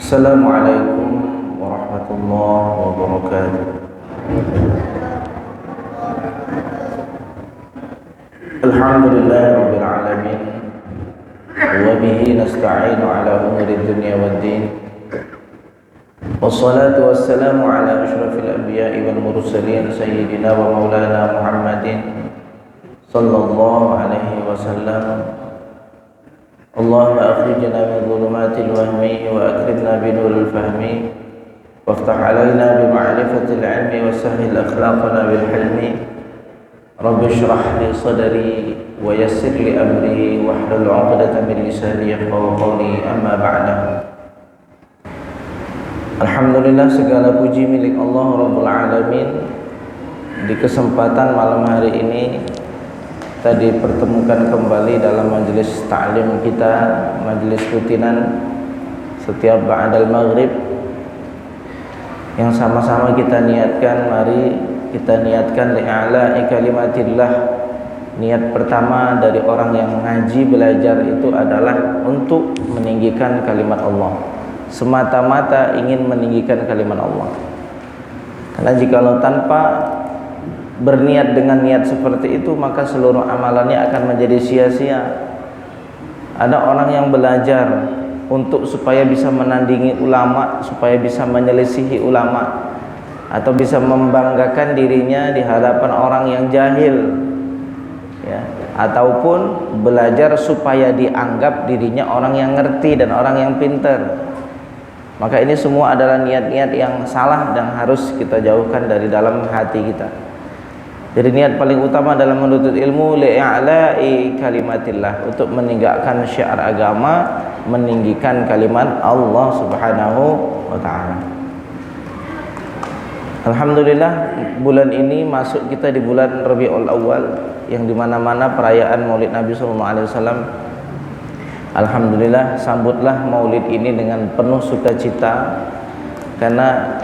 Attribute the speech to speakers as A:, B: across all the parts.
A: Assalamualaikum warahmatullahi wabarakatuh. Alhamdulillahirabbil alamin wa bihi nasta'inu ala umuri dunya waddin. Wassalatu wassalamu ala asyrafil anbiya'i wal mursalin sayyidina wa maulana Muhammadin sallallahu alaihi wasallam. Allahumma akhrijna min dhulumatil wahmi wa akrimna bi nuril fahmi waftah alaina bi ma'rifatil ilmi wa sahhil akhlaqana bil hilmi. Rabbi shrah li sadri wa yassir li amri wahlul 'uqdatam min lisani yafqahu qawli, amma ba'du. Alhamdulillah, segala puji milik Allah Rabbul Alamin. Di kesempatan malam hari ini kita dipertemukan kembali dalam majelis ta'lim kita, majelis rutinan setiap ba'dal maghrib, yang sama-sama kita niatkan. Mari kita niatkan li'a'la'i kalimatillah. Niat pertama dari orang yang ngaji belajar itu adalah untuk meninggikan kalimat Allah, semata-mata ingin meninggikan kalimat Allah. Karena jikalau tanpa berniat dengan niat seperti itu, maka seluruh amalannya akan menjadi sia-sia. Ada orang yang belajar untuk supaya bisa menandingi ulama, supaya bisa menyelisihi ulama, atau bisa membanggakan dirinya di hadapan orang yang jahil, ya, ataupun belajar supaya dianggap dirinya orang yang ngerti dan orang yang pintar. Maka ini semua adalah niat-niat yang salah dan harus kita jauhkan dari dalam hati kita. Jadi niat paling utama dalam menuntut ilmu li'a'la'i kalimatillah, untuk meninggalkan syiar agama, meninggikan kalimat Allah Subhanahu wa ta'ala. Alhamdulillah, bulan ini masuk kita di bulan Rabiul Awal, yang dimana-mana perayaan Maulid Nabi SAW. Alhamdulillah, sambutlah Maulid ini dengan penuh sukacita, karena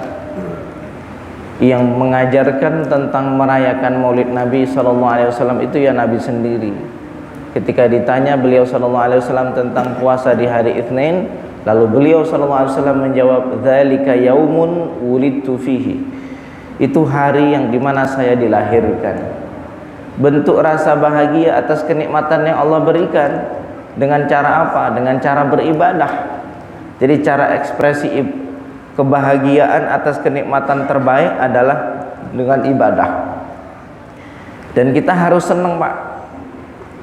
A: yang mengajarkan tentang merayakan Maulid Nabi SAW itu ya Nabi sendiri. Ketika ditanya beliau SAW tentang puasa di hari Itsnin, lalu beliau SAW menjawab, dzalika yaumun wulidtu fihi. Itu hari yang dimana saya dilahirkan. Bentuk rasa bahagia atas kenikmatan yang Allah berikan dengan cara apa? Dengan cara beribadah. Jadi cara ekspresi kebahagiaan atas kenikmatan terbaik adalah dengan ibadah. Dan kita harus senang, Pak.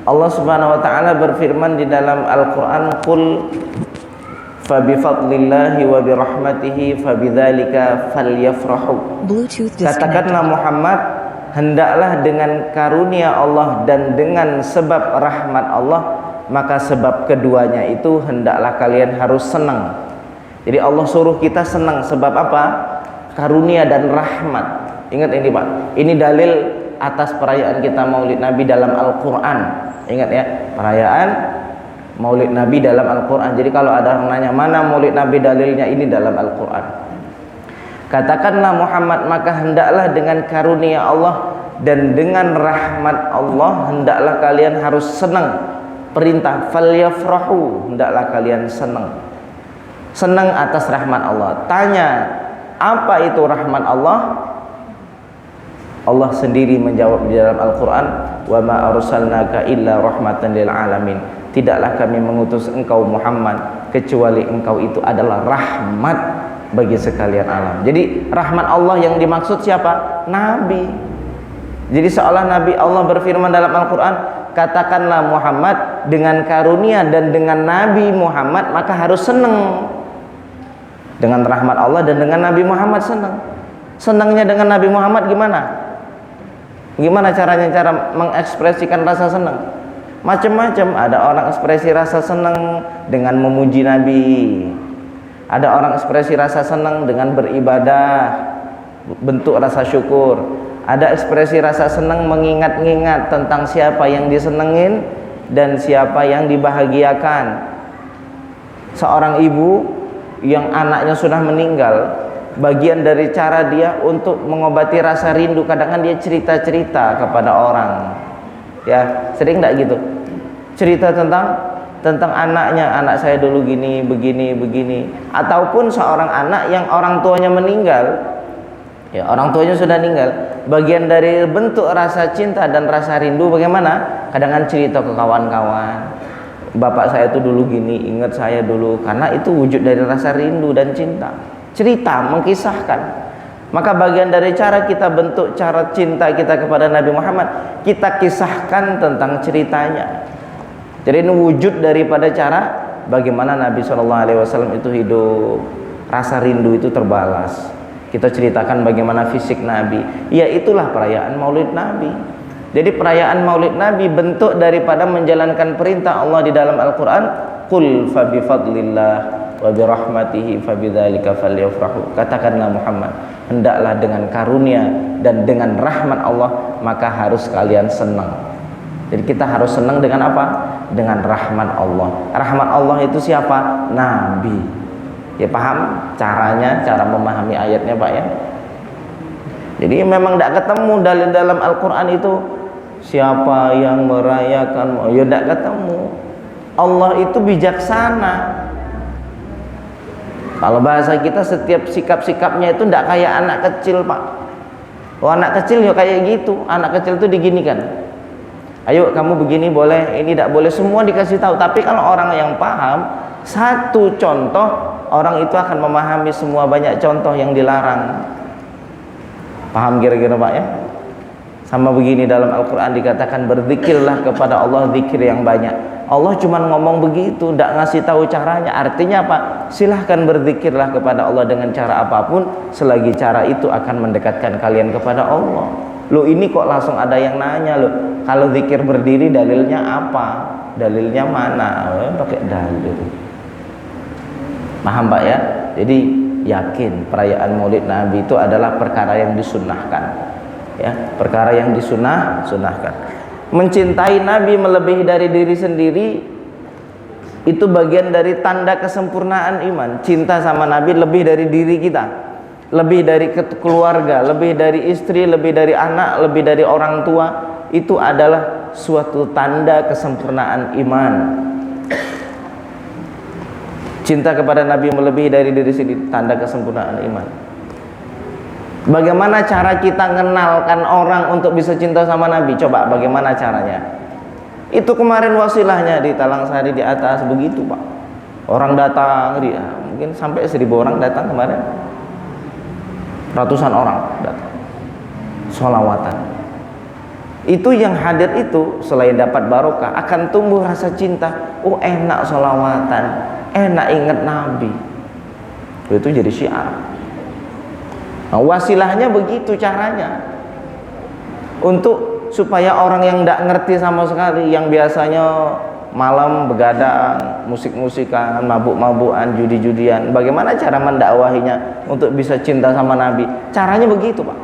A: Allah Subhanahu wa taala berfirman di dalam Al-Qur'an, "Qul fa bi fadlillahi wa bi rahmatihi fa bidzalika falyafrahu." Katakanlah Muhammad, hendaklah dengan karunia Allah dan dengan sebab rahmat Allah, maka sebab keduanya itu hendaklah kalian harus senang. Jadi Allah suruh kita senang sebab apa? Karunia dan rahmat. Ingat ini, Pak. Ini dalil atas perayaan kita Maulid Nabi dalam Al-Quran. Ingat ya, perayaan Maulid Nabi dalam Al-Quran. Jadi kalau ada orang nanya mana Maulid Nabi dalilnya, ini dalam Al-Quran. Katakanlah Muhammad, maka hendaklah dengan karunia Allah dan dengan rahmat Allah, hendaklah kalian harus senang. Perintah falyafrahu, hendaklah kalian senang. Senang atas rahmat Allah. Tanya, apa itu rahmat Allah? Allah sendiri menjawab di dalam Al-Quran, wa ma arsalnaka illa rahmatan lil alamin. Tidaklah kami mengutus engkau Muhammad kecuali engkau itu adalah rahmat bagi sekalian alam. Jadi rahmat Allah yang dimaksud siapa? Nabi. Jadi seolah Nabi, Allah berfirman dalam Al-Quran, katakanlah Muhammad, dengan karunia dan dengan Nabi Muhammad maka harus senang. Dengan rahmat Allah dan dengan Nabi Muhammad senang. Senangnya dengan Nabi Muhammad gimana? Gimana caranya, cara mengekspresikan rasa senang? Macam-macam. Ada orang ekspresi rasa senang dengan memuji Nabi. Ada orang ekspresi rasa senang dengan beribadah, bentuk rasa syukur. Ada ekspresi rasa senang mengingat-ingat tentang siapa yang disenengin dan siapa yang dibahagiakan. Seorang ibu yang anaknya sudah meninggal, bagian dari cara dia untuk mengobati rasa rindu, kadang-kadang dia cerita-cerita kepada orang. Ya, sering enggak gitu? Cerita tentang tentang anaknya, anak saya dulu gini, begini, begini, ataupun seorang anak yang orang tuanya meninggal, ya orang tuanya sudah meninggal, bagian dari bentuk rasa cinta dan rasa rindu bagaimana? Kadang-kadang cerita ke kawan-kawan, bapak saya itu dulu gini, ingat saya dulu, karena itu wujud dari rasa rindu dan cinta. Cerita, mengkisahkan. Maka bagian dari cara kita bentuk cara cinta kita kepada Nabi Muhammad, kita kisahkan tentang ceritanya. Jadi ini wujud daripada cara bagaimana Nabi SAW itu hidup, rasa rindu itu terbalas. Kita ceritakan bagaimana fisik Nabi. Ya itulah perayaan Maulid Nabi. Jadi perayaan Maulid Nabi bentuk daripada menjalankan perintah Allah di dalam Al-Quran. Qul fa bi fadlillah wa bi rahmatihi fa bidzalika falyafrahu. Katakanlah Muhammad, hendaklah dengan karunia dan dengan rahmat Allah maka harus kalian senang. Jadi kita harus senang dengan apa? Dengan rahmat Allah. Rahmat Allah itu siapa? Nabi. Ya paham caranya, cara memahami ayatnya Pak ya. Jadi memang tidak ketemu dalil dalam Al-Quran itu siapa yang merayakan, ya tidak ketemu. Allah itu bijaksana. Kalau bahasa kita setiap sikap-sikapnya itu tidak kayak anak kecil Pak. Oh anak kecil ya kayak gitu. Anak kecil itu diginikan, ayo kamu begini boleh, ini tidak boleh, semua dikasih tahu. Tapi kalau orang yang paham, satu contoh orang itu akan memahami semua banyak contoh yang dilarang. Paham kira-kira Pak ya? Sama begini dalam Al-Quran dikatakan berzikirlah kepada Allah zikir yang banyak. Allah cuma ngomong begitu, tidak ngasih tahu caranya. Artinya apa? Silahkan berzikirlah kepada Allah dengan cara apapun, selagi cara itu akan mendekatkan kalian kepada Allah. Loh ini kok langsung ada yang nanya loh, kalau zikir berdiri dalilnya apa? Dalilnya mana? Pakai dalil. Paham Pak ya? Jadi yakin perayaan Maulid Nabi itu adalah perkara yang disunnahkan. Ya, perkara yang sunahkan. Mencintai Nabi melebihi dari diri sendiri itu bagian dari tanda kesempurnaan iman. Cinta sama Nabi lebih dari diri kita, lebih dari keluarga, lebih dari istri, lebih dari anak, lebih dari orang tua. Itu adalah suatu tanda kesempurnaan iman. Cinta kepada Nabi melebihi dari diri sendiri, tanda kesempurnaan iman. Bagaimana cara kita mengenalkan orang untuk bisa cinta sama Nabi? Coba bagaimana caranya? Itu kemarin wasilahnya di Talang Sari di atas begitu Pak. Orang datang, mungkin sampai 1000 orang datang kemarin. Ratusan orang datang. Sholawatan. Itu yang hadir itu selain dapat barokah akan tumbuh rasa cinta. Oh enak sholawatan, enak ingat Nabi. Itu jadi syiar. Nah, wasilahnya begitu caranya, untuk supaya orang yang tidak ngerti sama sekali, yang biasanya malam begadang, musik-musikan, mabuk-mabukan, judi-judian, bagaimana cara mendakwahinya untuk bisa cinta sama Nabi? Caranya begitu Pak.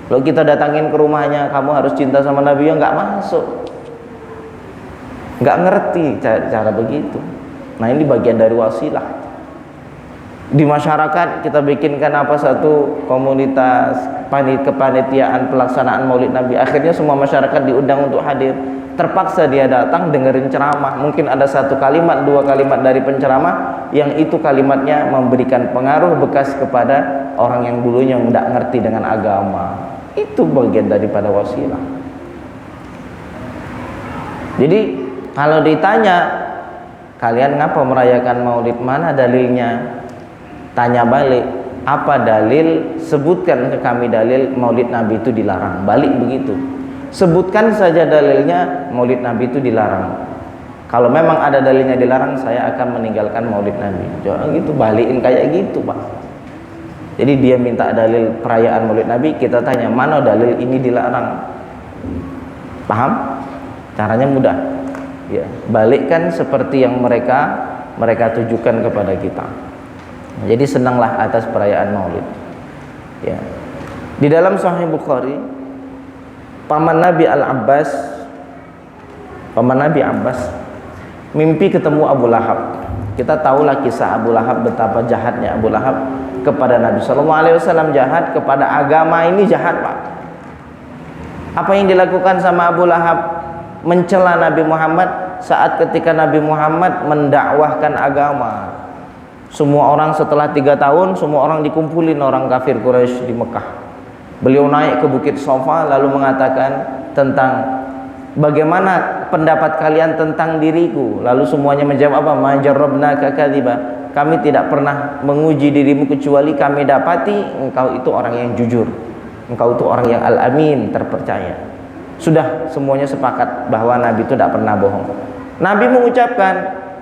A: Kalau kita datangin ke rumahnya, kamu harus cinta sama Nabi, ya nggak masuk, nggak ngerti cara begitu. Nah ini bagian dari wasilah. Di masyarakat kita bikinkan apa satu komunitas kepanitiaan pelaksanaan Maulid Nabi. Akhirnya semua masyarakat diundang untuk hadir. Terpaksa dia datang dengerin ceramah. Mungkin ada satu kalimat, 2 kalimat dari penceramah yang itu kalimatnya memberikan pengaruh bekas kepada orang yang dulunya tidak ngerti dengan agama. Itu bagian daripada wasilah. Jadi kalau ditanya, kalian ngapa merayakan Maulid? Mana dalilnya? Tanya balik, apa dalil? Sebutkan ke kami dalil Maulid Nabi itu dilarang. Balik begitu, sebutkan saja dalilnya Maulid Nabi itu dilarang. Kalau memang ada dalilnya dilarang, saya akan meninggalkan Maulid Nabi. Jangan gitu, balikin kayak gitu Pak. Jadi dia minta dalil perayaan Maulid Nabi, kita tanya mana dalil ini dilarang. Paham? Caranya mudah ya, balikkan seperti yang mereka tujukan kepada kita. Jadi senanglah atas perayaan Maulid. Ya. Di dalam Sahih Bukhari, paman Nabi Al-Abbas, mimpi ketemu Abu Lahab. Kita tahulah kisah Abu Lahab, betapa jahatnya Abu Lahab kepada Nabi SAW, jahat kepada agama ini, jahat Pak. Apa yang dilakukan sama Abu Lahab? Mencela Nabi Muhammad saat ketika Nabi Muhammad mendakwahkan agama. Semua orang setelah 3 tahun, semua orang dikumpulin orang kafir Quraisy di Mekah. Beliau naik ke Bukit Safa lalu mengatakan tentang bagaimana pendapat kalian tentang diriku. Lalu semuanya menjawab apa? Ma jarrabnaka kadziba. Kami tidak pernah menguji dirimu kecuali kami dapati engkau itu orang yang jujur. Engkau itu orang yang al-amin, terpercaya. Sudah semuanya sepakat bahwa Nabi itu tidak pernah bohong. Nabi mengucapkan,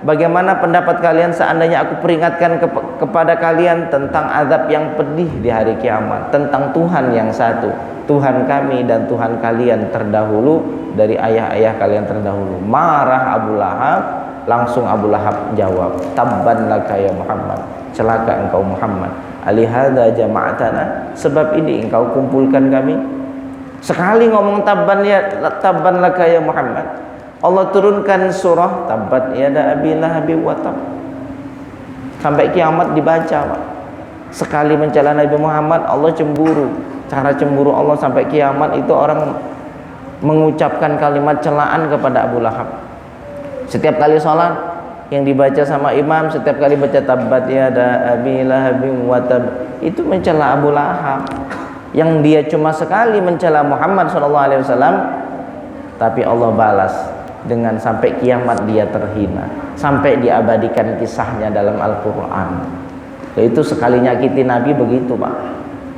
A: bagaimana pendapat kalian seandainya aku peringatkan kepada kalian tentang azab yang pedih di hari kiamat, tentang Tuhan yang satu, Tuhan kami dan Tuhan kalian terdahulu dari ayah-ayah kalian terdahulu. Marah Abu Lahab, langsung Abu Lahab jawab, tabban laka ya Muhammad, celaka engkau Muhammad, alihada jama'atana, sebab ini engkau kumpulkan kami. Sekali ngomong tabban laka ya Muhammad, Allah turunkan surah tabbat yada abi lahabi wa tab. Sampai kiamat dibaca, Pak. Sekali mencela Nabi Muhammad, Allah cemburu. Cara cemburu Allah sampai kiamat itu orang mengucapkan kalimat celaan kepada Abu Lahab. Setiap kali sholat yang dibaca sama imam, setiap kali baca tabbat yada abi lahabi wa tab, itu mencela Abu Lahab. Yang dia cuma sekali mencela Muhammad SAW, tapi Allah balas dengan sampai kiamat dia terhina, sampai diabadikan kisahnya dalam Al-Quran. Itu sekali nyakiti Nabi begitu, Pak.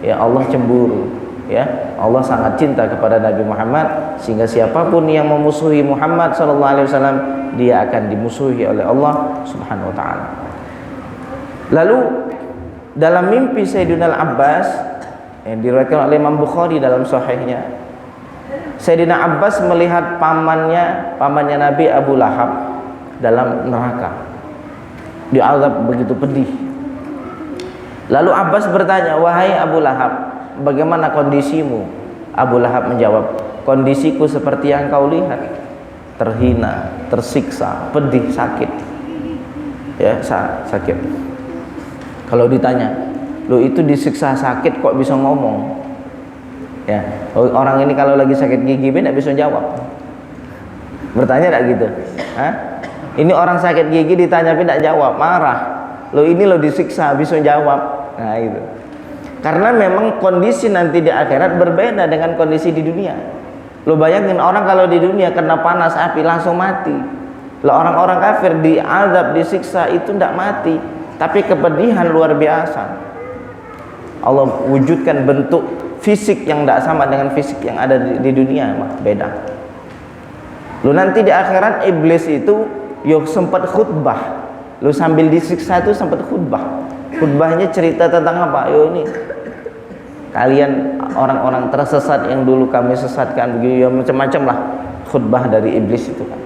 A: Ya, Allah cemburu. Ya, Allah sangat cinta kepada Nabi Muhammad, sehingga siapapun yang memusuhi Muhammad SAW, dia akan dimusuhi oleh Allah Subhanahu Wa Taala. Lalu dalam mimpi Sayyidina Al-Abbas yang diriwayatkan oleh Imam Bukhari dalam sahihnya, Sayyidina Abbas melihat pamannya Nabi Abu Lahab dalam neraka, diazab begitu pedih. Lalu Abbas bertanya, wahai Abu Lahab, bagaimana kondisimu? Abu Lahab menjawab, kondisiku seperti yang kau lihat, terhina, tersiksa, pedih, sakit. Ya, sakit. Kalau ditanya, lo itu disiksa sakit kok bisa ngomong? Ya, orang ini kalau lagi sakit gigi tidak bisa jawab. Bertanya tidak gitu? Hah? Ini orang sakit gigi ditanya tidak jawab, marah. Lo ini lo disiksa bisa jawab. Nah itu. Karena memang kondisi nanti di akhirat berbeda dengan kondisi di dunia. Lo bayangin orang kalau di dunia kena panas api langsung mati. Lo orang-orang kafir diazab, disiksa itu tidak mati, tapi kepedihan luar biasa. Allah wujudkan bentuk fisik yang tidak sama dengan fisik yang ada di dunia, beda. Lu nanti di akhirat iblis itu sempat khutbah. Lu sambil disiksa itu sempat khutbah. Khutbahnya cerita tentang apa? Ini kalian orang-orang tersesat yang dulu kami sesatkan, begitu ya, macam-macam lah khutbah dari iblis itu kan.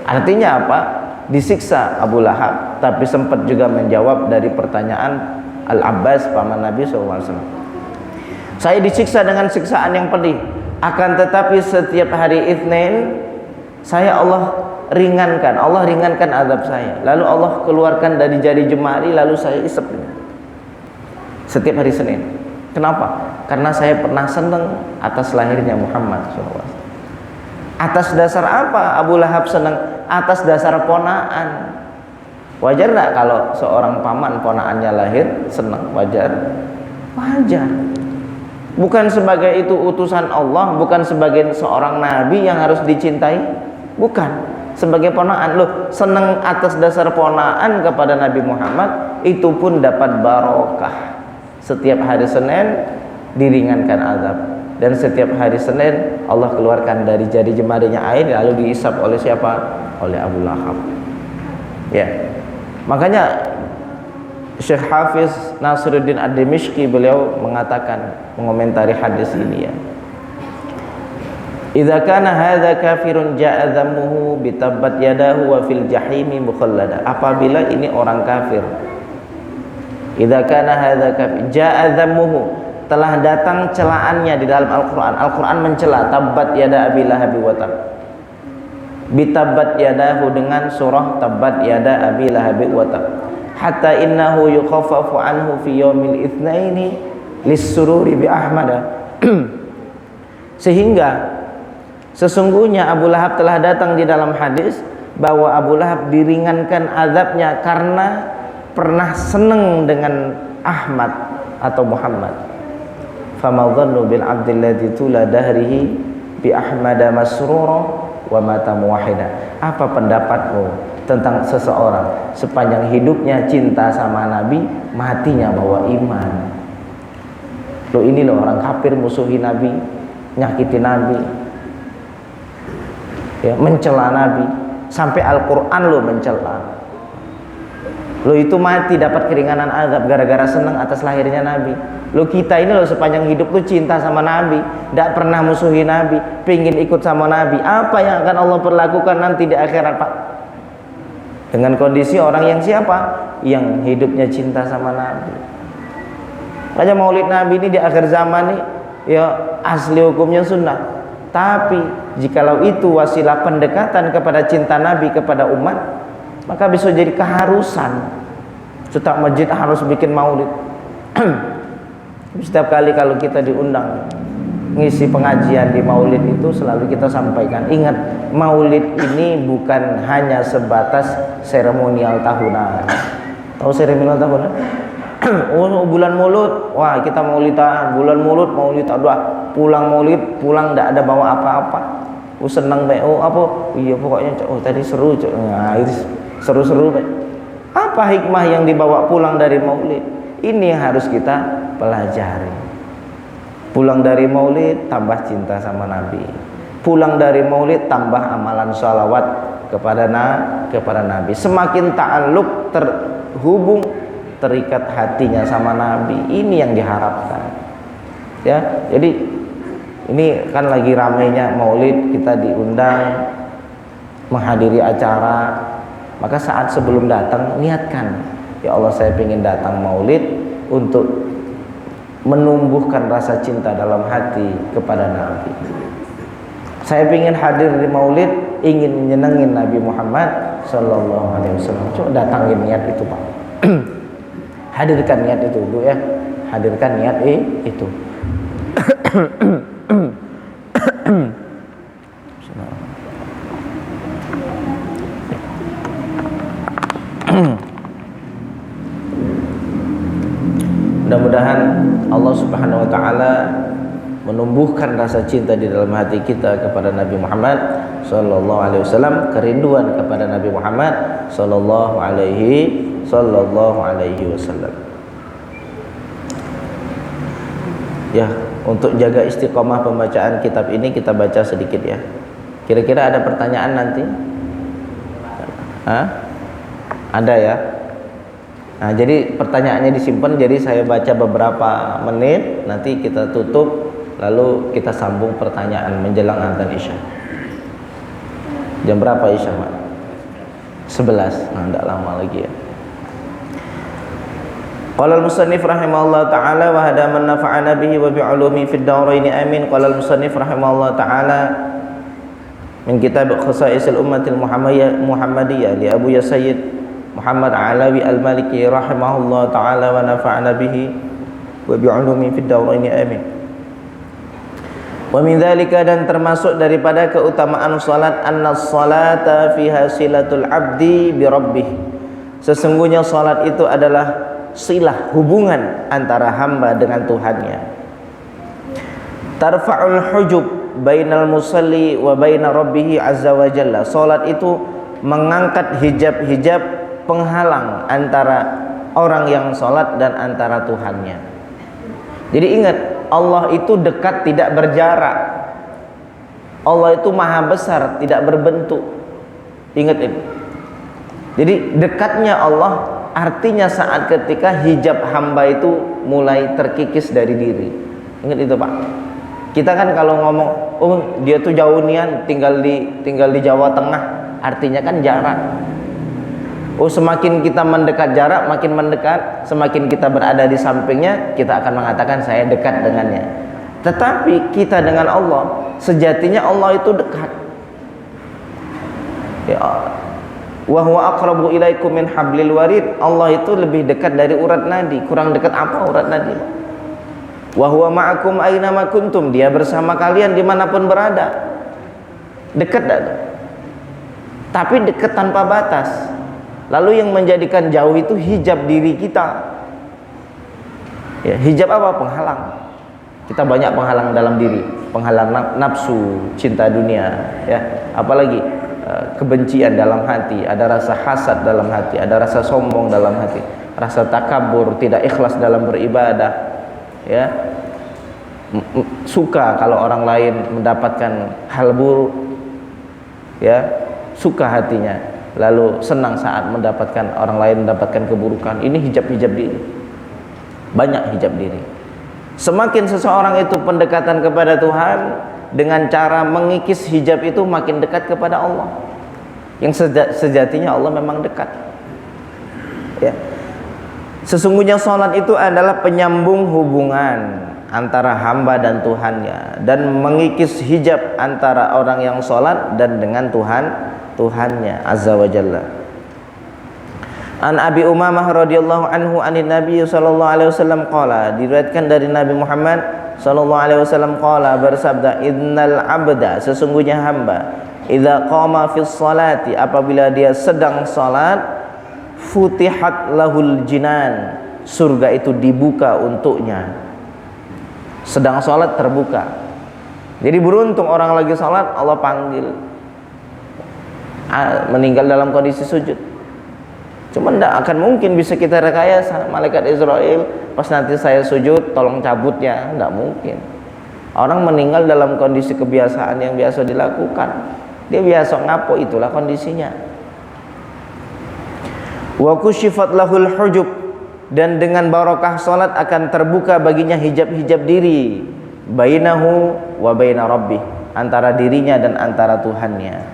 A: Artinya apa? Disiksa Abu Lahab, tapi sempat juga menjawab dari pertanyaan Al-Abbas paman Nabi SAW. Saya disiksa dengan siksaan yang pedih, akan tetapi setiap hari Itsnin Allah ringankan azab saya. Lalu Allah keluarkan dari jari jemari, lalu saya isep setiap hari Senin. Kenapa? Karena saya pernah senang atas lahirnya Muhammad SAW. Atas dasar apa Abu Lahab senang? Atas dasar ponaan. Wajar enggak kalau seorang paman ponaannya lahir senang? Wajar. Bukan sebagai itu utusan Allah, bukan sebagai seorang nabi yang harus dicintai, bukan. Sebagai ponaan, loh, senang atas dasar ponaan kepada Nabi Muhammad, itu pun dapat barokah. Setiap hari Senin diringankan azab, dan setiap hari Senin Allah keluarkan dari jari jemarinya air, lalu diisap oleh siapa? Oleh Abu Lahab. Ya. Makanya Syekh Hafiz Nasiruddin Ad-Dimishqi beliau mengatakan, mengomentari hadis ini ya, idza kana hadza kafirun ja'a dhammuhu bi tabbat yadahu wa fil jahimi mukhallada. Apabila ini orang kafir, idza kana hadza kafir ja'a dhammuhu, telah datang celaannya di dalam Al-Qur'an. Al-Qur'an mencela tabbat yada abi lahabi wa tab. Bi tabbat yadahu, dengan surah tabbat yada abi lahabi wa tab. Hatta innahu yukhaffafu anhu fi yaumil itsnaini lis-sururi bi ahmada. Sehingga Sesungguhnya Abu Lahab telah datang di dalam hadis bahwa Abu Lahab diringankan azabnya karena pernah senang dengan Ahmad atau Muhammad. Fama dhannu bil abdil ladzi tula dahrihi bi ahmada masrura wa mata muwahhida. Apa pendapatmu tentang seseorang sepanjang hidupnya cinta sama Nabi, matinya bawa iman? Loh, ini loh orang kafir musuhi Nabi, nyakiti Nabi, ya, mencela Nabi, sampai Al-Quran lo mencela. Lo itu mati dapat keringanan azab gara-gara senang atas lahirnya Nabi. Lo kita ini lo sepanjang hidup lo cinta sama Nabi, tidak pernah musuhi Nabi, pengen ikut sama Nabi. Apa yang akan Allah perlakukan nanti di akhirat, Pak? Dengan kondisi orang yang siapa? Yang hidupnya cinta sama Nabi. Makanya maulid Nabi ini di akhir zaman nih, ya asli hukumnya sunnah. Tapi jikalau itu wasilah pendekatan kepada cinta Nabi kepada umat, maka bisa jadi keharusan. Setiap masjid harus bikin maulid. Setiap kali kalau kita diundang ngisi pengajian di maulid itu selalu kita sampaikan, ingat, maulid ini bukan hanya sebatas seremonial tahunan. Tahu seremonial tahunan? Oh, bulan Maulid, wah kita maulidan, bulan Maulid maulidan, doa, pulang maulid, pulang tidak ada bawa apa-apa. Oh senang baik, oh apa? Iya pokoknya, oh tadi seru, nah itu seru-seru baik. Apa hikmah yang dibawa pulang dari maulid? Ini yang harus kita pelajari. Pulang dari maulid tambah cinta sama Nabi. Pulang dari maulid tambah amalan sholawat kepada Nabi. Semakin ta'alluq, terhubung, terikat hatinya sama Nabi. Ini yang diharapkan. Ya, jadi ini kan lagi ramainya maulid, kita diundang menghadiri acara. Maka saat sebelum datang niatkan, ya Allah saya ingin datang maulid untuk menumbuhkan rasa cinta dalam hati kepada Nabi. Saya ingin hadir di maulid, ingin menyenangin Nabi Muhammad Sallallahu Alaihi Wasallam. Coba datangin niat itu, Pak. Hadirkan niat itu, Bu, ya. Hadirkan niat itu. Mudah-mudahan Allah Subhanahu wa taala menumbuhkan rasa cinta di dalam hati kita kepada Nabi Muhammad sallallahu alaihi wasallam, kerinduan kepada Nabi Muhammad sallallahu alaihi wasallam. Ya, untuk jaga istiqomah pembacaan kitab ini kita baca sedikit ya. Kira-kira ada pertanyaan nanti? Ada ya? Nah, jadi pertanyaannya disimpan, jadi saya baca beberapa menit, nanti kita tutup, lalu kita sambung pertanyaan menjelang azan Isya. Jam berapa Isya, Pak? 11. Nah, tidak lama lagi ya. Qala al-musannif rahimahullah ta'ala wa hada man nafa'ana bihi wa bi'ulumi fid darain amin. Qala al-musannif rahimahullah ta'ala min kitab Khasaisil Ummatil Muhammadiyah li Abu Sayyid Muhammad Alawi Al-Maliki rahimahullah ta'ala wa nafa'ana bihi wa bi'ulumi fid darain amin. Wa min dzalika, dan termasuk daripada keutamaan salat, anna salata fiha silatul abdi bi rabbih. Sesungguhnya salat itu adalah silah, hubungan antara hamba dengan Tuhannya. Tarfa'ul hujub bainal musalli wa baina rabbih azza wa jalla. Salat itu mengangkat hijab-hijab penghalang antara orang yang salat dan antara Tuhannya. Jadi ingat, Allah itu dekat tidak berjarak. Allah itu maha besar tidak berbentuk. Ingat ini. Jadi dekatnya Allah artinya saat ketika hijab hamba itu mulai terkikis dari diri. Ingat itu, Pak. Kita kan kalau ngomong, oh dia tuh jauh nian, tinggal di Jawa Tengah, artinya kan jarak. Oh semakin kita mendekat jarak, makin mendekat, semakin kita berada di sampingnya, kita akan mengatakan saya dekat dengannya. Tetapi kita dengan Allah, sejatinya Allah itu dekat. Ya, wa huwa aqrabu ilaikum min hablil warid. Allah itu lebih dekat dari urat nadi. Kurang dekat apa urat nadi? Wa huwa ma'akum aina ma kuntum. Dia bersama kalian dimanapun berada. Dekat tak? Tapi dekat tanpa batas. Lalu yang menjadikan jauh itu hijab diri kita. Ya, hijab apa? Penghalang. Kita banyak penghalang dalam diri, penghalang nafsu, cinta dunia, ya. Apalagi kebencian dalam hati, ada rasa hasad dalam hati, ada rasa sombong dalam hati, rasa takabur, tidak ikhlas dalam beribadah, ya. Suka kalau orang lain mendapatkan hal buruk, ya, suka hatinya, lalu senang saat mendapatkan orang lain mendapatkan keburukan. Ini hijab-hijab diri. Banyak hijab diri. Semakin seseorang itu pendekatan kepada Tuhan dengan cara mengikis hijab itu, makin dekat kepada Allah. Yang sejatinya Allah memang dekat. Ya. Sesungguhnya sholat itu adalah penyambung hubungan antara hamba dan Tuhannya, dan mengikis hijab antara orang yang sholat dan dengan Tuhannya Azza wa Jalla. An Abi Umamah radhiyallahu anhu anin Nabi sallallahu alaihi wasallam qala, diriwayatkan dari Nabi Muhammad sallallahu alaihi wasallam qala, bersabda, innal abda, sesungguhnya hamba, idza qama fis salati, apabila dia sedang salat, futihat lahul jinan, surga itu dibuka untuknya. Sedang salat terbuka. Jadi beruntung orang lagi salat Allah panggil. Meninggal dalam kondisi sujud. Cuma tidak akan mungkin bisa kita rekayasa malaikat Israel pas nanti saya sujud tolong cabutnya, tidak mungkin. Orang meninggal dalam kondisi kebiasaan yang biasa dilakukan, dia biasa ngapo, itulah kondisinya. Wa kushifat lahul hujub, dan dengan barokah salat akan terbuka baginya hijab-hijab diri, bainahu wa baina rabbih, antara dirinya dan antara Tuhannya.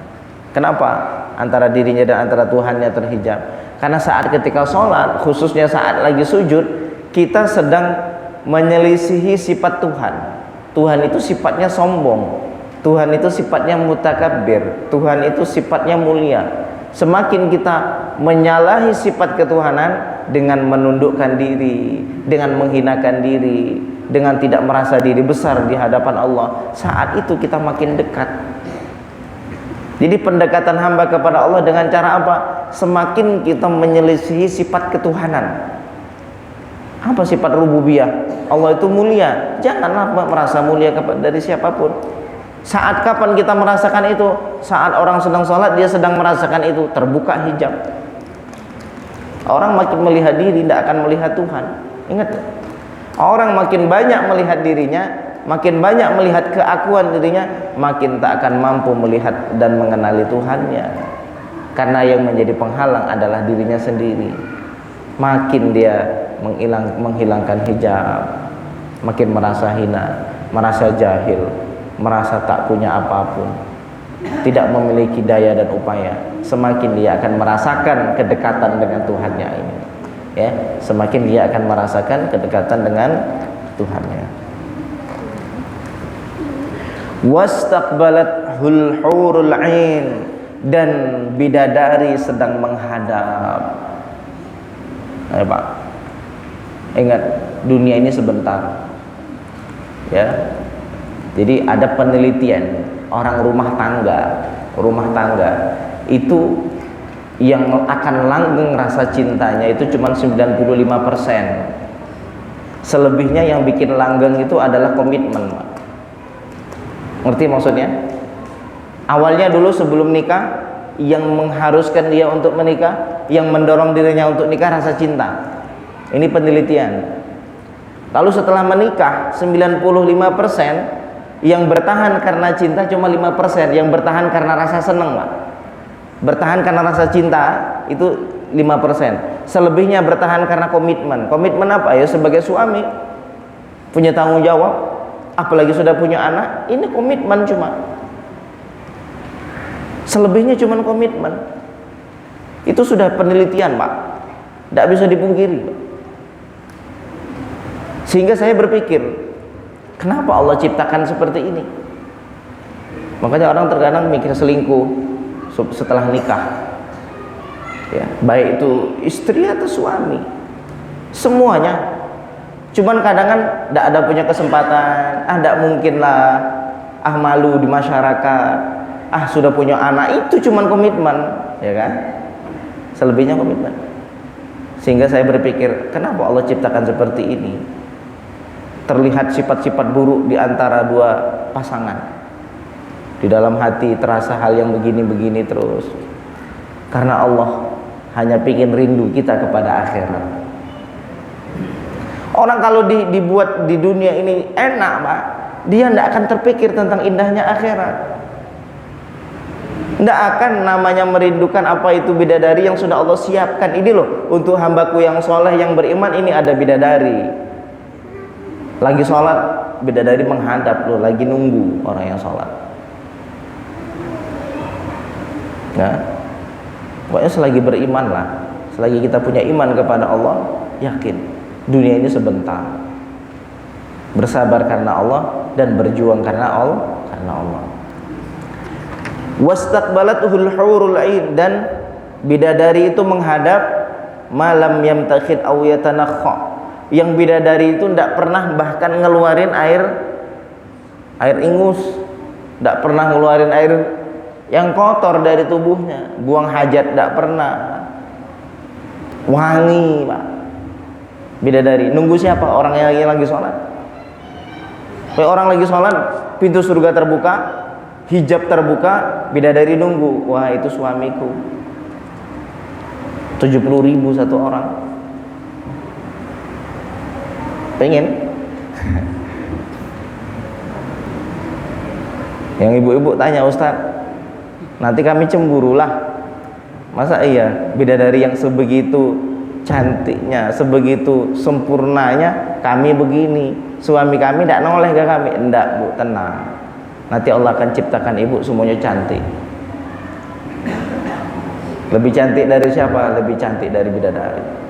A: Kenapa antara dirinya dan antara Tuhannya terhijab? Karena saat ketika sholat, khususnya saat lagi sujud, kita sedang menyelisihi sifat Tuhan. Tuhan itu sifatnya sombong, Tuhan itu sifatnya mutakabbir, Tuhan itu sifatnya mulia. Semakin kita menyalahi sifat ketuhanan dengan menundukkan diri, dengan menghinakan diri, dengan tidak merasa diri besar di hadapan Allah, saat itu kita makin dekat. Jadi pendekatan hamba kepada Allah dengan cara apa? Semakin kita menyelisihi sifat ketuhanan. Apa sifat rububiyah? Allah itu mulia. Janganlah merasa mulia dari siapapun. Saat kapan kita merasakan itu? Saat orang sedang sholat, dia sedang merasakan itu. Terbuka hijab. Orang makin melihat diri, tidak akan melihat Tuhan. Ingat, orang makin banyak melihat dirinya, makin banyak melihat keakuan dirinya, makin tak akan mampu melihat dan mengenali Tuhannya. Karena yang menjadi penghalang adalah dirinya sendiri. Makin dia menghilangkan hijab, makin merasa hina, merasa jahil, merasa tak punya apapun, tidak memiliki daya dan upaya, semakin dia akan merasakan kedekatan dengan Tuhannya ini. Ya, semakin dia akan merasakan kedekatan dengan Tuhannya. Wastaqbalathul hurul ain, dan bidadari sedang menghadap. Ayo Pak, ingat dunia ini sebentar, ya. Jadi ada penelitian orang rumah tangga itu yang akan langgeng rasa cintanya itu cuma 95%. Selebihnya yang bikin langgeng itu adalah komitmen, Pak. Ngerti maksudnya? Awalnya dulu sebelum nikah, yang mengharuskan dia untuk menikah, yang mendorong dirinya untuk nikah rasa cinta. Ini penelitian. Lalu setelah menikah 95%, yang bertahan karena cinta cuma 5%, yang bertahan karena rasa senang, Pak. Bertahan karena rasa cinta itu 5%. Selebihnya bertahan karena komitmen. Komitmen apa? Ya sebagai suami punya tanggung jawab, apalagi sudah punya anak, ini komitmen cuma. Selebihnya cuma komitmen. Itu sudah penelitian, Pak. Tidak bisa dipungkiri, Pak. Sehingga saya berpikir, kenapa Allah ciptakan seperti ini? Makanya orang terkadang mikir selingkuh setelah nikah, ya, baik itu istri atau suami, semuanya. Cuman kadang kan tidak ada punya kesempatan, tidak mungkin lah, malu di masyarakat, sudah punya anak itu cuman komitmen, ya kan? Selebihnya komitmen. Sehingga saya berpikir, kenapa Allah ciptakan seperti ini? Terlihat sifat-sifat buruk di antara dua pasangan. Di dalam hati terasa hal yang begini-begini terus. Karena Allah hanya bikin rindu kita kepada akhirat. Orang kalau dibuat di dunia ini enak, Pak, dia tidak akan terpikir tentang indahnya akhirat. Tidak akan namanya merindukan apa itu bidadari yang sudah Allah siapkan. Ini loh, untuk hambaku yang soleh, yang beriman, ini ada bidadari. Lagi sholat, bidadari menghadap loh, lagi nunggu orang yang sholat. Nah, pokoknya selagi beriman lah, selagi kita punya iman kepada Allah, yakin dunia ini sebentar. Bersabar karena Allah dan berjuang karena Allah. Wastaqbalatuhul hurul ain, dan bidadari itu menghadap malam yamtakhid aw yatanakha. Yang bidadari itu tidak pernah bahkan ngeluarin air ingus, tidak pernah ngeluarin air yang kotor dari tubuhnya, buang hajat tidak pernah. Wangi, Pak. Bidadari nunggu siapa? Orang yang lagi sholat. Kayak orang lagi sholat, pintu surga terbuka, hijab terbuka, bidadari nunggu. Wah, itu suamiku. 70.000 satu orang. Pengen? Yang ibu-ibu tanya, Ustaz, nanti kami cemburu lah. Masa iya bidadari yang sebegitu cantiknya, sebegitu sempurnanya, kami begini, suami kami tidak noleh ke kami? Enggak, Bu, tenang. Nanti Allah akan ciptakan ibu semuanya cantik. Lebih cantik dari siapa? Lebih cantik dari bidadari.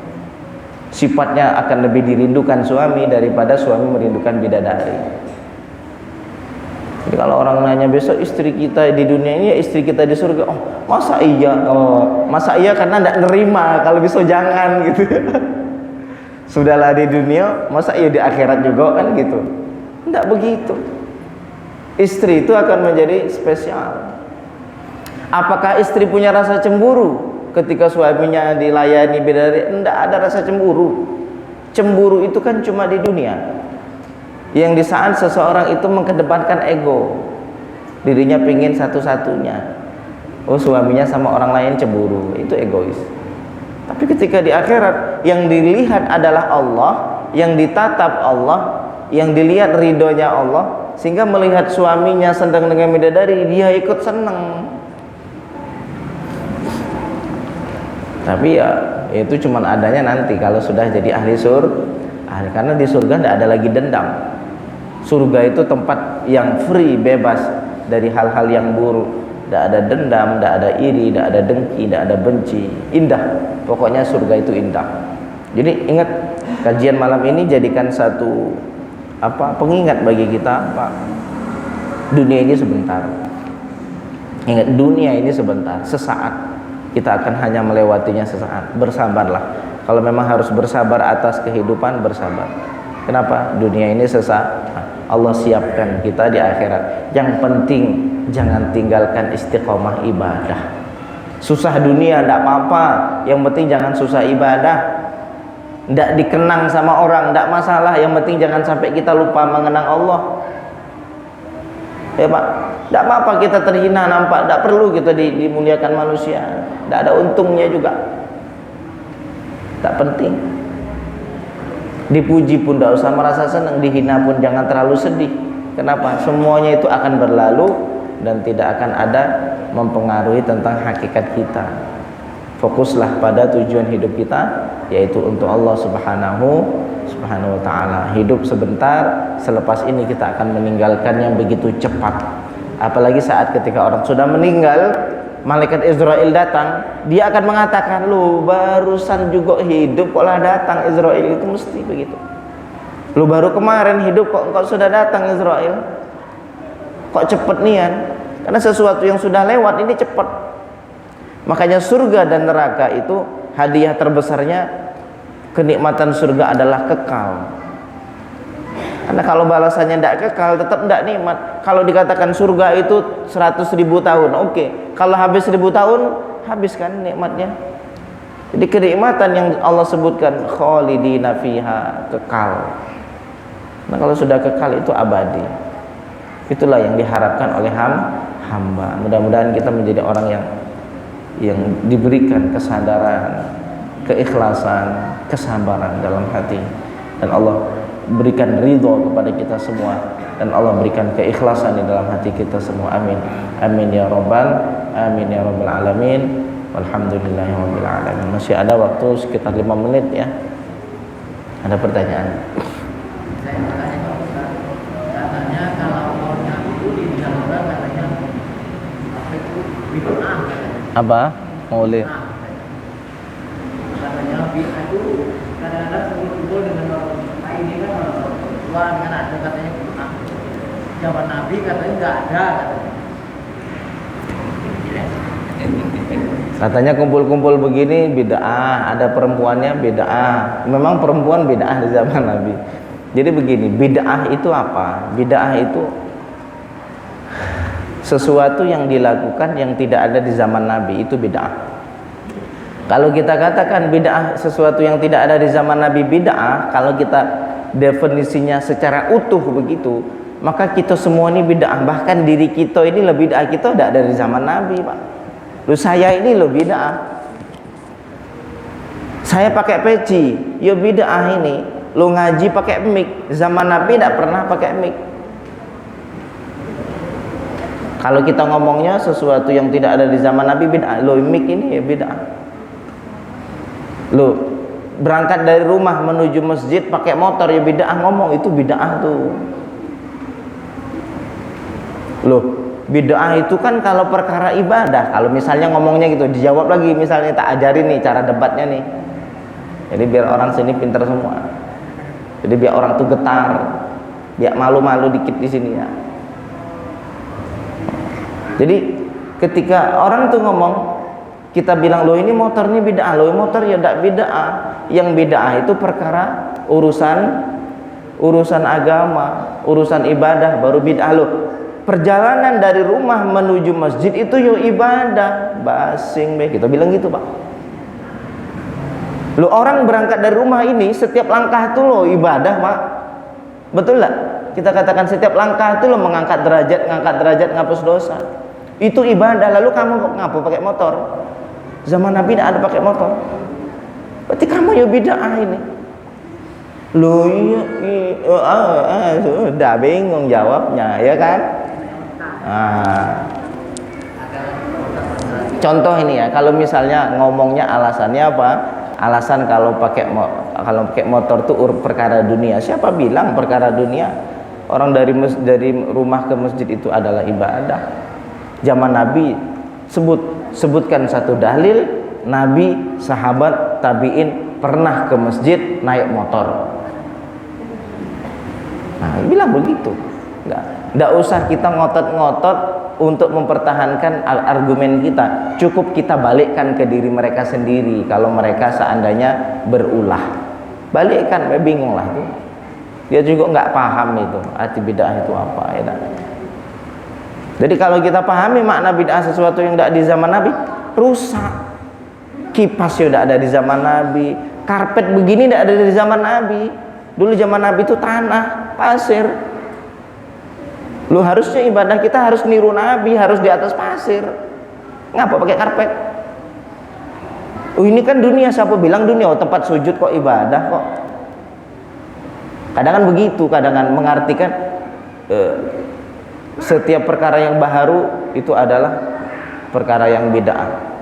A: Sifatnya akan lebih dirindukan suami daripada suami merindukan bidadari. Jadi kalau orang nanya besok istri kita di dunia ini, ya istri kita di surga. Oh, masa iya? Oh, masa iya karena tidak nerima. Kalau besok jangan gitu. Sudahlah di dunia, masa iya di akhirat juga kan gitu. Tidak begitu. Istri itu akan menjadi spesial. Apakah istri punya rasa cemburu ketika suaminya dilayani bidadari? Tidak ada rasa cemburu. Cemburu itu kan cuma di dunia. Yang di saat seseorang itu mengedepankan ego, dirinya pingin satu-satunya. Oh, suaminya sama orang lain cemburu, itu egois. Tapi ketika di akhirat, yang dilihat adalah Allah, yang ditatap Allah, yang dilihat ridhonya Allah, sehingga melihat suaminya sedang dengan bidadari, dia ikut senang. Tapi ya itu cuma adanya nanti kalau sudah jadi ahli surga. Karena di surga tidak ada lagi dendam. Surga itu tempat yang free, bebas dari hal-hal yang buruk. Tidak ada dendam, tidak ada iri, tidak ada dengki, tidak ada benci. Indah, pokoknya surga itu indah. Jadi ingat, kajian malam ini jadikan satu pengingat bagi kita, Pak. Dunia ini sebentar. Ingat, dunia ini sebentar, sesaat. Kita akan hanya melewatinya sesaat. Bersabarlah. Kalau memang harus bersabar atas kehidupan, bersabar. Kenapa? Dunia ini sesaat. Allah siapkan kita di akhirat. Yang penting jangan tinggalkan istiqomah ibadah. Susah dunia tidak apa-apa, yang penting jangan susah ibadah. Tidak dikenang sama orang tidak masalah, yang penting jangan sampai kita lupa mengenang Allah. Ya Pak, tidak apa-apa kita terhina nampak, tidak perlu kita dimuliakan manusia, tidak ada untungnya juga, tak penting. Dipuji pun tidak usah merasa senang, dihina pun jangan terlalu sedih. Kenapa? Semuanya itu akan berlalu dan tidak akan ada mempengaruhi tentang hakikat kita. Fokuslah pada tujuan hidup kita, yaitu untuk Allah Subhanahu wa ta'ala. Hidup sebentar, selepas ini kita akan meninggalkan yang begitu cepat. Apalagi saat ketika orang sudah meninggal, malaikat Israel datang, dia akan mengatakan, lu barusan juga hidup kok lah datang Israel. Itu mesti begitu. Lu baru kemarin hidup kok sudah datang Israel. Kok cepet nian? Karena sesuatu yang sudah lewat ini cepet. Makanya surga dan neraka itu hadiah terbesarnya, kenikmatan surga adalah kekal. Karena kalau balasannya tidak kekal, tetap tidak nikmat. Kalau dikatakan surga itu 100.000 tahun, oke. Kalau habis 1000 tahun, habiskan nikmatnya. Jadi kenikmatan yang Allah sebutkan khalidina fiha, kekal. Nah kalau sudah kekal itu abadi. Itulah yang diharapkan oleh hamba. Mudah-mudahan kita menjadi orang yang diberikan kesadaran, keikhlasan, kesabaran dalam hati, dan Allah berikan ridho kepada kita semua, dan Allah berikan keikhlasan di dalam hati kita semua. Amin. Amin ya rabbal alamin. Walhamdulillahirabbil alamin. Masih ada waktu sekitar 5 menit ya. Ada pertanyaan?
B: Saya bertanya Pak Ustaz, katanya kalau maunya itu di dalam katanya apa itu bid'ah katanya.
A: Apa? Maulid.
B: Katanya bid'ah itu kadang-kadang kumpul dengan orang ini kan orang kan ada katanya bid'ah. Zaman Nabi katanya nggak ada katanya.
A: Katanya kumpul-kumpul begini bid'ah, ada perempuannya bid'ah. Memang perempuan bid'ah di zaman Nabi. Jadi begini, bid'ah itu apa? Bid'ah itu sesuatu yang dilakukan yang tidak ada di zaman Nabi, itu bid'ah. Kalau kita katakan bid'ah sesuatu yang tidak ada di zaman Nabi bid'ah, kalau kita definisinya secara utuh begitu, maka kita semua ini bid'ah. Bahkan diri kita ini lebih bid'ah, kita tidak ada di zaman Nabi, Pak. Lu saya ini lo bid'ah. Saya pakai peci, yo bid'ah ini. Lu ngaji pakai mic, zaman Nabi tidak pernah pakai mic. Kalau kita ngomongnya sesuatu yang tidak ada di zaman Nabi bid'ah, lo mic ini ya bid'ah. Lo berangkat dari rumah menuju masjid pakai motor ya bid'ah, ngomong itu bid'ah tuh. Loh, bid'ah itu kan kalau perkara ibadah. Kalau misalnya ngomongnya gitu, dijawab lagi, misalnya tak ajarin nih cara debatnya nih. Jadi biar orang sini pintar semua. Jadi biar orang tuh getar, biar malu-malu dikit di sini ya. Jadi ketika orang tuh ngomong, kita bilang loh ini motor ini bid'ah, loh motor ya tidak bid'ah. Yang bid'ah itu perkara urusan agama, urusan ibadah baru bid'ah. Loh, perjalanan dari rumah menuju masjid itu yo ibadah, basing be, kita bilang gitu Pak. Lo orang berangkat dari rumah ini setiap langkah tuh lo ibadah Pak, betul lah? Kita katakan setiap langkah tuh lo mengangkat derajat, ngapus dosa, itu ibadah. Lalu kamu ngapa pakai motor? Zaman Nabi tidak ada pakai motor, berarti kamu yo bid'ah ini. Lo iya, sudah bingung jawabnya ya kan? Contoh ini ya, kalau misalnya ngomongnya alasannya apa? Alasan kalau pakai motor tuh perkara dunia. Siapa bilang perkara dunia? Orang dari rumah ke masjid itu adalah ibadah. Zaman Nabi sebutkan satu dalil, Nabi, sahabat, tabi'in pernah ke masjid naik motor. Nah, bilang begitu. Nggak usah kita ngotot-ngotot untuk mempertahankan argumen kita. Cukup kita balikkan ke diri mereka sendiri. Kalau mereka seandainya berulah, balikkan, bingung lah tuh. Dia juga nggak paham itu arti bid'ah itu apa ya. Jadi kalau kita pahami makna bid'ah sesuatu yang tidak di zaman Nabi, rusak. Kipas ya tidak ada di zaman Nabi, karpet begini tidak ada di zaman Nabi. Dulu zaman Nabi itu tanah, pasir. Lu harusnya ibadah kita harus niru Nabi, harus di atas pasir. Ngapa pakai karpet? Oh ini kan dunia, siapa bilang dunia? Oh tempat sujud kok ibadah kok. Kadang kan begitu, kadang kan mengartikan setiap perkara yang baharu itu adalah perkara yang bid'ah.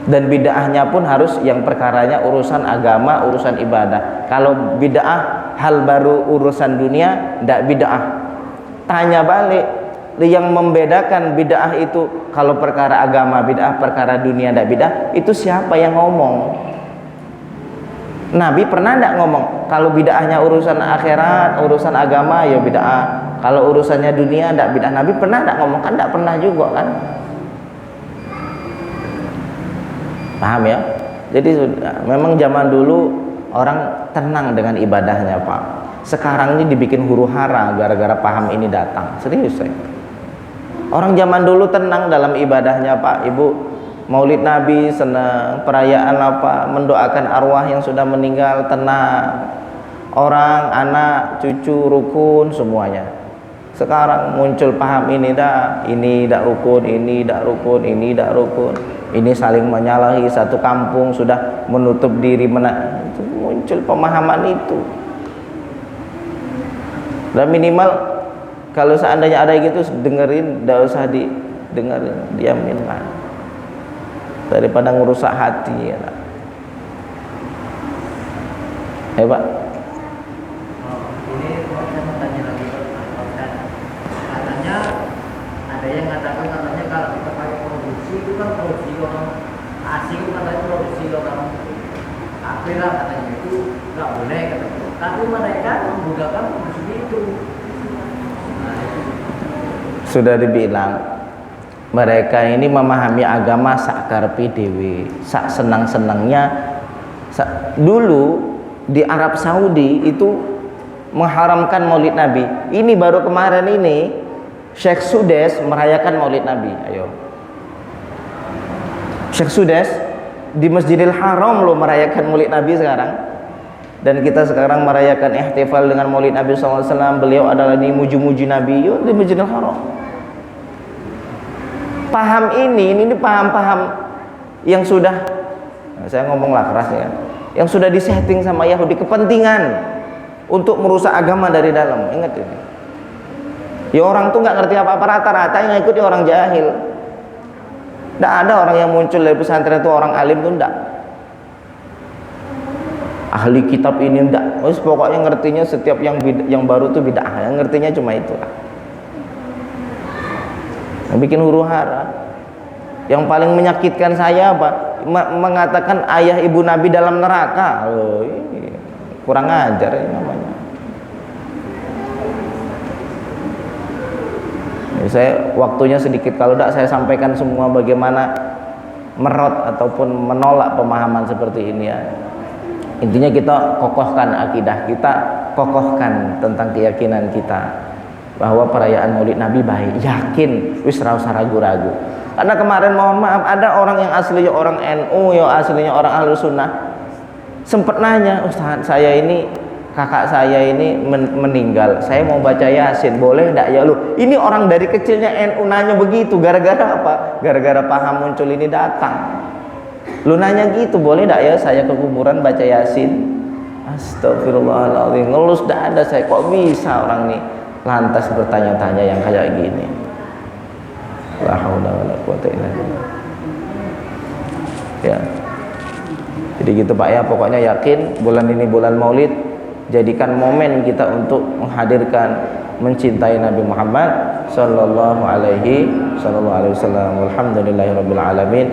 A: Dan bid'ahnya pun harus yang perkaranya urusan agama, urusan ibadah. Kalau bid'ah hal baru urusan dunia, tidak bid'ah. Tanya balik, yang membedakan bid'ah itu kalau perkara agama bid'ah, perkara dunia tidak bid'ah, itu siapa yang ngomong? Nabi pernah tidak ngomong kalau bid'ahnya urusan akhirat, urusan agama ya bid'ah, kalau urusannya dunia tidak bid'ah? Nabi pernah tidak ngomong? Kan tidak pernah juga kan? Paham ya? Jadi memang zaman dulu orang tenang dengan ibadahnya Pak. sekarang ini dibikin huru-hara gara-gara paham ini datang. Serius saya. Orang zaman dulu tenang dalam ibadahnya Pak Ibu, Maulid Nabi senang, perayaan apa, mendoakan arwah yang sudah meninggal tenang, orang, anak, cucu, rukun semuanya. Sekarang muncul paham ini dak rukun, ini dak rukun, ini dak rukun, ini saling menyalahi, satu kampung sudah menutup diri muncul pemahaman itu. Dan minimal kalau seandainya ada gitu dengerin, tidak usah dengerin, diamin lah, daripada ngerusak hati ya. Pak.
B: Ini saya mau tanya lagi Pak. Katanya ada yang mengatakan katanya kalau kita pakai produksi itu kan produksi orang asing, katanya produksi orang akhirat katanya itu nggak boleh katanya. Tapi mereka menggunakan produksi itu.
A: Sudah dibilang mereka ini memahami agama sak karepe dhewe, sak senang-senangnya. Dulu di Arab Saudi itu mengharamkan Maulid Nabi. Ini baru kemarin ini Syekh Sudes merayakan Maulid Nabi. Ayo, Syekh Sudes di Masjidil Haram loh merayakan Maulid Nabi sekarang. Dan kita sekarang merayakan ihtifal dengan Maulid Nabi SAW. Beliau adalah di muji-muji Nabi yuk, di Masjidil Haram. Paham ini paham-paham yang sudah, saya ngomonglah keras ya, yang sudah disetting sama Yahudi, kepentingan untuk merusak agama dari dalam. Ingat ini. Ya orang tuh nggak ngerti apa-apa, rata-rata yang ikuti orang jahil. Tidak ada orang yang muncul dari pesantren itu orang alim tuh enggak. Ahli kitab ini enggak. Pokoknya ngertinya setiap yang baru tuh bid'ah. Yang ngertinya cuma itulah. Yang bikin huru-hara. Yang paling menyakitkan saya apa? Mengatakan ayah ibu Nabi dalam neraka. Loh, ini kurang ajar ini namanya. Saya waktunya sedikit, kalau tidak saya sampaikan semua bagaimana merot ataupun menolak pemahaman seperti ini ya. Intinya kita kokohkan akidah kita, kokohkan tentang keyakinan kita bahwa perayaan Maulid Nabi baik, yakin, wis ra usah ragu-ragu. Karena kemarin mohon maaf ada orang yang aslinya orang NU, ya aslinya orang Ahlus Sunnah, sempat nanya, Ustaz saya ini, kakak saya ini meninggal, saya mau baca Yasin, boleh enggak ya? Lu ini orang dari kecilnya NU nanya begitu, gara-gara apa? Gara-gara paham muncul ini datang. Lu nanya gitu, boleh enggak ya saya ke kuburan baca Yasin? Astagfirullahaladzim, ngelus enggak ada saya, kok bisa orang nih lantas bertanya-tanya yang kayak gini. La haula wala quwata illa billah. Ya. Jadi gitu Pak ya, pokoknya yakin bulan ini bulan Maulid, jadikan momen kita untuk menghadirkan, mencintai Nabi Muhammad sallallahu alaihi wasallam. Walhamdulillahirabbil alamin.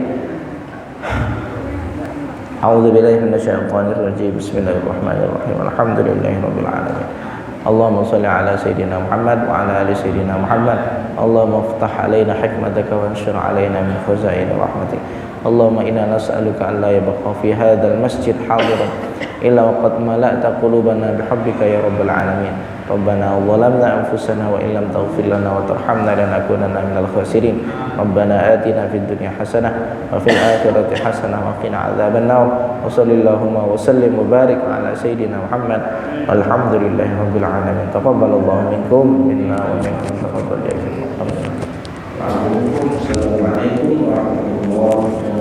A: A'udzu billahi minasyaitonir rajim. Bismillahirrahmanirrahim. Alhamdulillahirabbil alamin. Allahumma shalli ala sayyidina Muhammad wa ala ali sayyidina Muhammad. Allahumma iftah alaina hikmataka wa anshur alaina min khazain rahmatik. Allahumma inna nas'aluka an la yabqa fi hadzal masjid hadiran illa waqad mala'ta qulubana bihubbika ya rabbal alamin. Rabbana zalamna anfusana wa illam taghfir lana wa tarhamna lanakunanna minal khasirin. Rabbana atina fid dunya hasanah wa fil akhirati hasanah wa qina adzabannar. Wa sallallahu wa sallim wa barik ala sayyidina Muhammad. Alhamdulillahi rabbil alamin. Taqabbalallahu minkum minna wa minkum taqabbal ya. Assalamualaikum warahmatullahi wabarakatuh.